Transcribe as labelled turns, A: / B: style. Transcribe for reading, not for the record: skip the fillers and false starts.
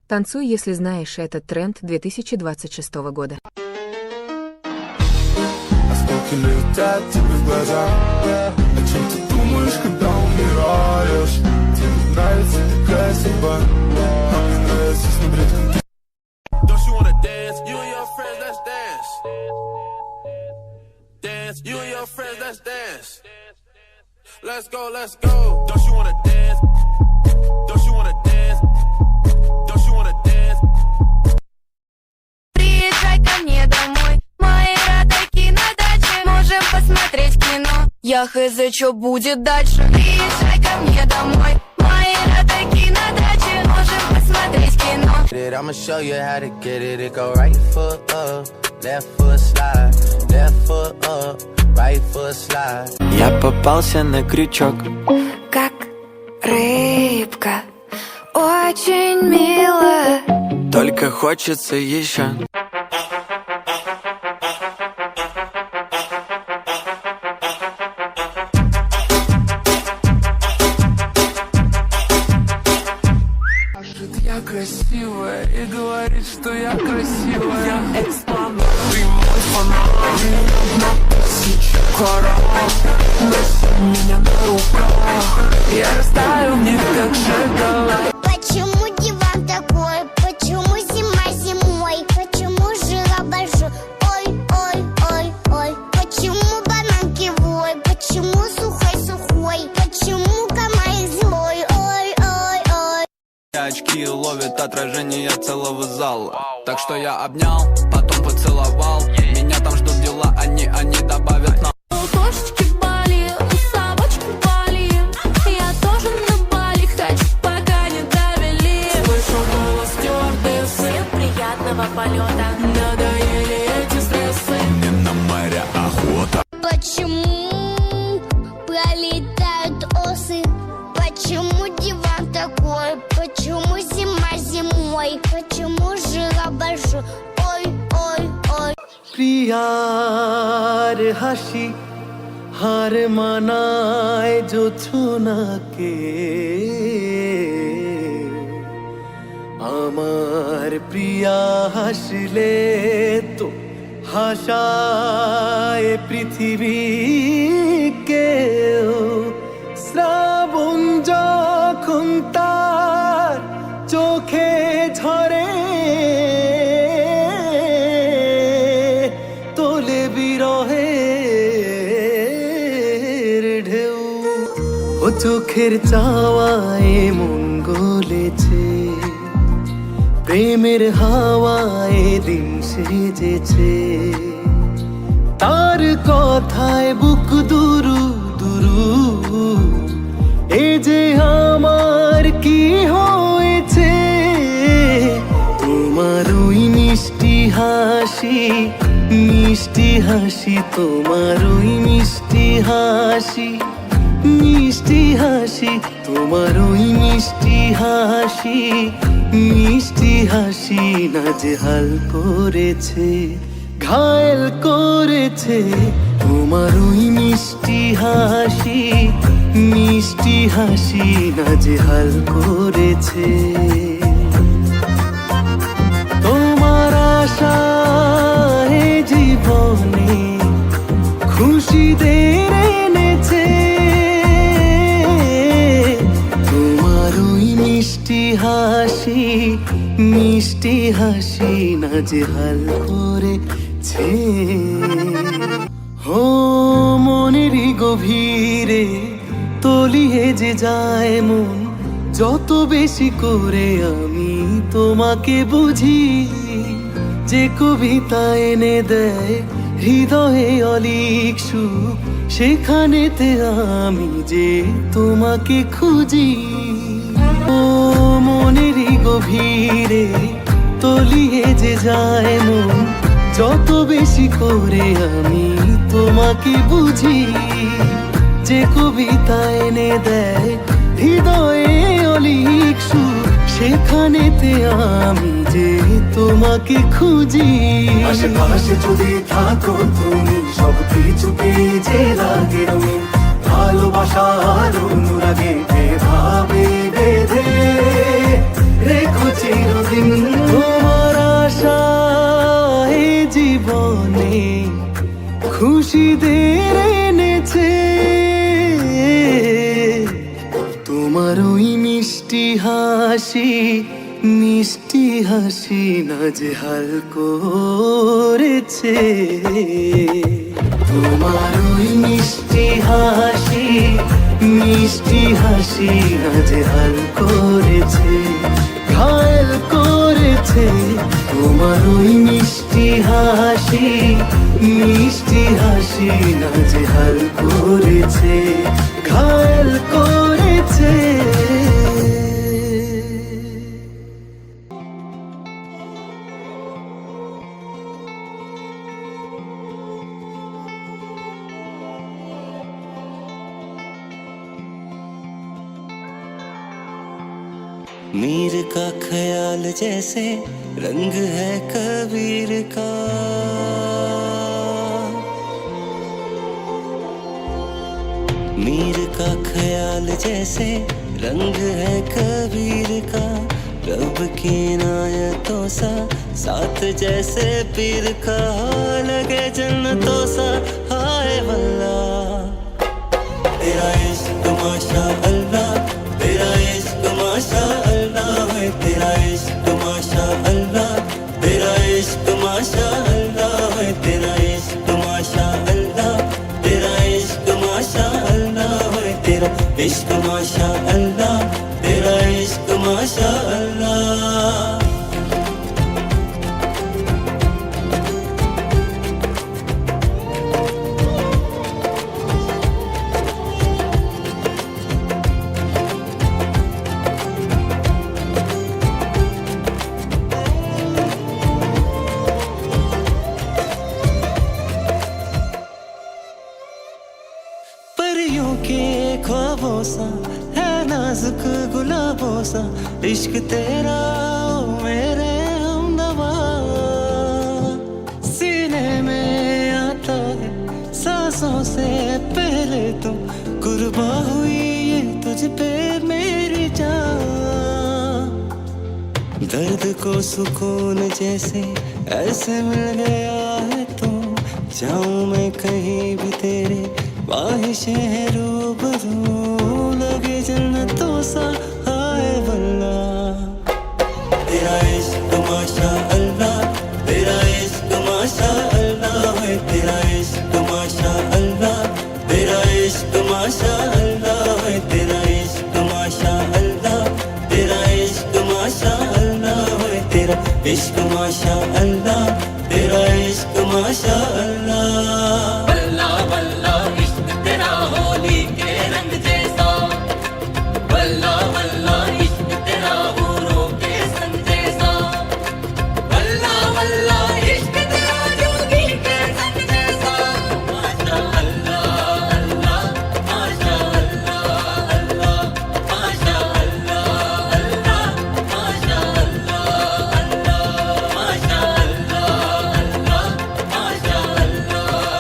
A: Танцуй, если знаешь этот тренд 2026 года.
B: Осколки летят тебе в глаза. О чем ты думаешь, когда умираешь? Тебе нравится такая судьба, а мне нравится смотреть, как ты. Don't you wanna dance? You and your friends, let's dance. Dance, you and your friends, let's dance. Let's go, let's go. Don't you wanna dance? Don't you wanna dance? Don't you wanna dance?
C: Приезжай ко мне домой, мои родаки на даче. Можем посмотреть кино, я хз, что будет дальше. Приезжай ко мне домой, мои родаки на даче. Можем посмотреть кино.
D: I'ma show you how to get it. It go right foot up, left foot slide, left foot up, right foot slide.
E: Я попался на крючок,
C: Как рыбка, очень мило.
E: только хочется еще.
B: Я красивая и говорит, что я красивая. Я экспонат, ты мой фанат. На тысячу коров, носи меня на руках. Я растаю в них, как шоколад.
F: Почему диван такой? Почему зима зимой? Почему жила большой? Ой, ой, ой, ой. Почему банан кривой? Почему сухой сухой? Почему комарик злой? Ой, ой, ой.
E: Очки ловят отражение целого зала. Так что я обнял, потом поцеловал. Меня там ждут дела, они добавят нам.
C: У кошечки Бали, у собачки Бали. Я тоже на Бали хочу, пока не довели.
B: Слышу голос стюардессы.
C: Всем приятного полета.
B: Надоели эти стрессы. Мне на море охота.
F: Почему пролетают осы? Почему диван такой? Почему зима зимой? Почему жила большой? Ой, ой, ой.
G: প্রিয়ার হাসি হার মানায় জোছনাকে আমার প্রিয়া হাসলে তো হাসায় পৃথিবীকে শ্রাবণ যখন তার চোখে ঝরে তোলে বিরহের ঢেউ ও চোখের চাওয়ায় মন গলেছে প্রেমের হাওয়ায় দিন সেজেছে তার কথায় বুক দুরু দুরু এ যে আমার কি হয়েছে তোমার ওই মিষ্টি হাসি মিষ্টি হাসি তোমার ওই মিষ্টি হাসি মিষ্টি হাসি তোমার ওই মিষ্টি হাসি মিষ্টি হাসি নাজেহাল করেছে ঘায়েল করেছে তোমার ওই মিষ্টি হাসি মিষ্টি হাসি নাজেহাল করেছে তোমার আশায় জীবনে খুশিদের এনেছে তোমার ওই মিষ্টি হাসি মিষ্টি হাসি নাজেহাল করেছে ও মনেরই গভীরে তলিয়ে যে যায় মন যত বেশি করে আমি তোমাকে বুঝি যে কবিতা এনে দেয় হৃদয়ে অলিক সুখ সেখানেতে আমি যে তোমাকে খুঁজি ও মনেরই গভীরে তলিয়ে যে যায় মন যত বেশি করে আমি তোমাকে বুঝি যে কবিতা এনে দেয় হৃদয়ে অলিক সুখ সেখানেতে আমি যে তোমাকে খুঁজি
H: আশেপাশে যদি থাকো তুমি সব কিছুকে যে লাগে রঙিন ভালোবাসার অনুরাগে ভাবে বেঁধে রেখো চিরদিন
G: দিন তোমার আশায় জীবনে খুশিদের এনেছে তোমার ওই মিষ্টি হাসি নাজেহাল করেছে তোমার ওই মিষ্টি হাসি নাজেহাল করেছে ঘায়েল করেছে তোমার ওই মিষ্টি হাসি নাজেহাল করেছে ঘায়েল করেছে
I: मीर का ख्याल जैसे रंग है कबीर का मीर का ख्याल जैसे रंग है कबीर का रब की इनायतों सा साथ जैसे पीर का लगे जन्नतों सा हाय वल्ला तेरा इश्क माशा अल्लाह तेरा इश्क माशा अल्लाह है तेरा इश्क माशा अल्लाह तेरा इश्क माशा अल्लाह है तेरा इश्क माशा अल्लाह तेरा इश्क माशा अल्लाह है तेरा इश्क माशा अल्लाह तेरा इश्क माशा अल्लाह परियों के ख्वाबों सा है नाजुक गुलाबों सा इश्क तेरा ओ मेरे हमदवा सीने में आता है सांसों से पहले तुम कुर्बा हुई ये तुझ पे मेरी जान दर्द को सुकून जैसे ऐसे मिल गया है तुम जाऊं मैं कहीं भी तेरे ख्वाहिशें हैं रूबरू लगे जन्नतों सा हाय वल्ला तेरा इश्क माशा अल्लाह तेरा इश्क माशा अल्लाह है तेरा इश्क माशा अल्लाह तेरा इश्क माशा अल्लाह है तेरा इश्क माशा अल्लाह तेरा इश्क माशा अल्लाह है तेरा इश्क माशा अल्लाह